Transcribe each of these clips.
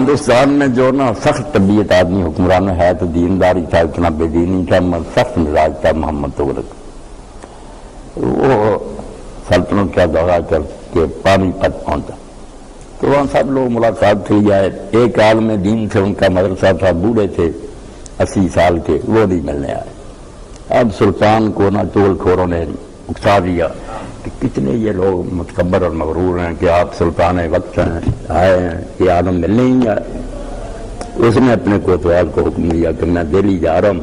ہندوستان میں جو نا سخت طبیعت آدمی حکمران ہے تو دینداری تھا، اتنا بے دینی تھا، سخت مزاج تھا محمد تغلق۔ وہ سلطنت کا دورہ کر کے پانی پت پہنچا تو وہاں سب لوگ ملاقات کی جائے۔ ایک عالم دین سے ان کا مدرسہ تھا، بوڑھے تھے 80 سال کے، وہ نہیں ملنے آئے۔ اب سلطان کو نا چول کھوروں نے اکسا دیا کہ کتنے یہ لوگ متکبر اور مغرور ہیں کہ آپ سلطان وقت ہیں، آئے ہیں، یہ عالم ملنے ہی آئے۔ اس نے اپنے کوتوال کو حکم دیا کہ میں دہلی جا رہا ہوں،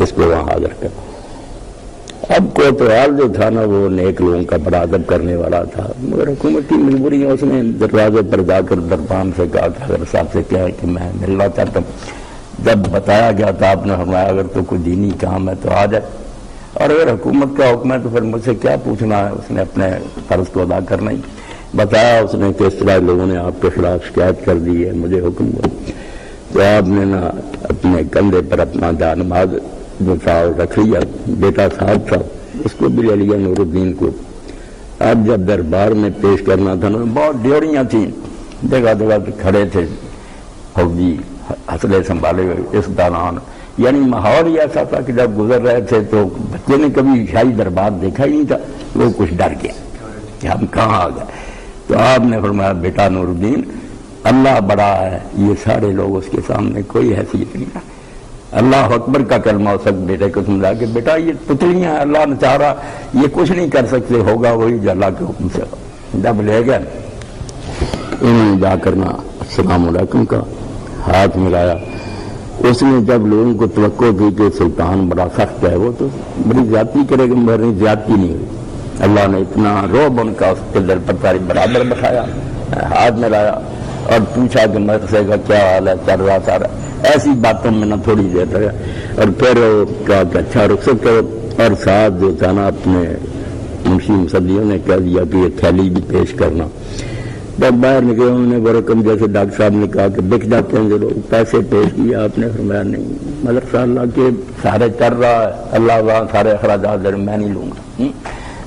اس کو وہاں حاضر کر۔ اب کوتوال جو تھا نا وہ نیک لوگوں کا بڑا ادب کرنے والا تھا، مگر حکومت کی مجبوری ہے، اس نے دروازے پر جا کر دربان سے کہا کہ اگر صاحب سے کیا ہے کہ میں ملنا چاہتا ہوں۔ جب بتایا گیا تو آپ نے فرمایا اگر تو کوئی دینی کام ہے تو آ جائے، اور اگر حکومت کا حکم ہے تو پھر مجھ سے کیا پوچھنا ہے۔ اس نے اپنے فرض کو ادا کرنا ہی بتایا اس نے کہ اس طرح لوگوں نے آپ کے خلاف شکایت کر دی ہے، مجھے حکم ہوا۔ تو آپ نے نا اپنے کندھے پر اپنا جانماز جو تھا رکھ لیا، بیٹا صاحب تھا اس کو بھی لے لیا، نور الدین کو۔ اب جب دربار میں پیش کرنا تھا نا بہت ڈیوڑیاں تھیں، جگہ جگہ کھڑے تھے فوجی ہتھیلی سنبھالے ہوئے اس دوران، یعنی ماحول ہی ایسا تھا کہ جب گزر رہے تھے تو بچے نے کبھی شاہی دربار دیکھا ہی نہیں تھا، وہ کچھ ڈر گیا کہ ہم کہاں آ گئے۔ تو آپ نے فرمایا بیٹا نور الدین اللہ بڑا ہے، یہ سارے لوگ اس کے سامنے کوئی حیثیت نہیں ہے۔ اللہ اکبر کا کلمہ اس وقت بیٹے کو سمجھا کہ بیٹا یہ پتلیاں ہیں، اللہ نے چاہ رہا یہ کچھ نہیں کر سکتے، ہوگا وہی جو اللہ کے حکم سے۔ جب لے گئے انہوں نے جا کرنا السلام علیکم کا ہاتھ ملایا۔ اس نے جب لوگوں کو توقع کی کہ سلطان بڑا سخت ہے، وہ تو بڑی زیادتی کرے گا، مگر زیادتی نہیں ہوئی۔ اللہ نے اتنا رعب ان کا اس کے دل پر ساری برابر بٹھایا، ہاتھ ملایا اور پوچھا کہ مدرسے کا کیا حال ہے، چل رہا سارا، ایسی باتوں میں نہ تھوڑی دیر رہا۔ اور پھر کہا کہ اچھا رخصت کرو، اور ساتھ جو تھا نا اپنے منشی مصدیوں نے کہہ دیا کہ یہ تھیلی بھی پیش کرنا۔ جب باہر نکلے انہوں نے وہ رقم جیسے ڈاکٹر صاحب نے کہا کہ بک جاتے ہیں جو لوگ، پیسے پیش کیا۔ آپ نے فرمایا نہیں، مدرسہ اللہ کے سارے چل رہا ہے، اللہ وہاں سارے اخراجات دے، میں نہیں لوں گا۔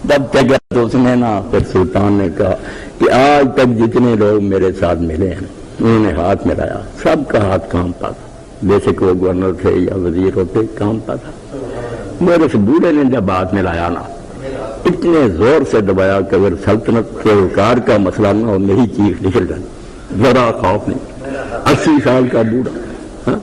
جب تک تو اس نے نا پھر سلطان نے کہا کہ آج تک جتنے لوگ میرے ساتھ ملے ہیں انہوں نے ہاتھ ملایا، سب کا ہاتھ کانپتا تھا، جیسے کہ وہ گورنر تھے یا وزیر ہوتے، کانپتا تھا۔ میرے اس بوڑھے نے جب ہاتھ ملایا نا اتنے زور سے دبایا کہ اگر سلطنت کے وقار کا مسئلہ نہ ہو میری چیخ نکل جائے، ذرا خوف نہیں۔ 80 سال کا بوڑھا،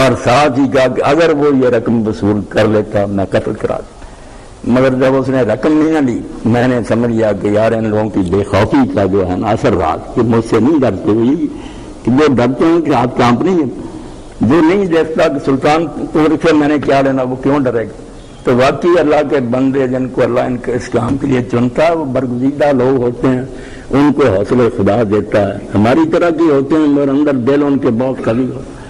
اور ساتھ ہی کہا کہ اگر وہ یہ رقم وصول کر لیتا میں قتل کرا دوں۔ مگر جب اس نے رقم نہیں نہ لی میں نے سمجھ لیا کہ یار ان لوگوں کی بے خوفی کا جو ہے نا اثر رہا کہ مجھ سے نہیں ڈرتے ہوئی، کہ جو ڈرتے ہیں کہ ہاتھ کانپ نہیں ہے، جو نہیں دیکھتا کہ سلطان تغلق سے میں نے کیا لینا وہ کیوں ڈرے گا۔ تو واقعی اللہ کے بندے جن کو اللہ ان کے اس کام کے لیے چنتا ہے وہ برگزیدہ لوگ ہوتے ہیں، ان کو حوصلہ خدا دیتا ہے، ہماری طرح کے ہوتے ہیں مگر اندر دل ان کے بہت قوی ہوتا ہے۔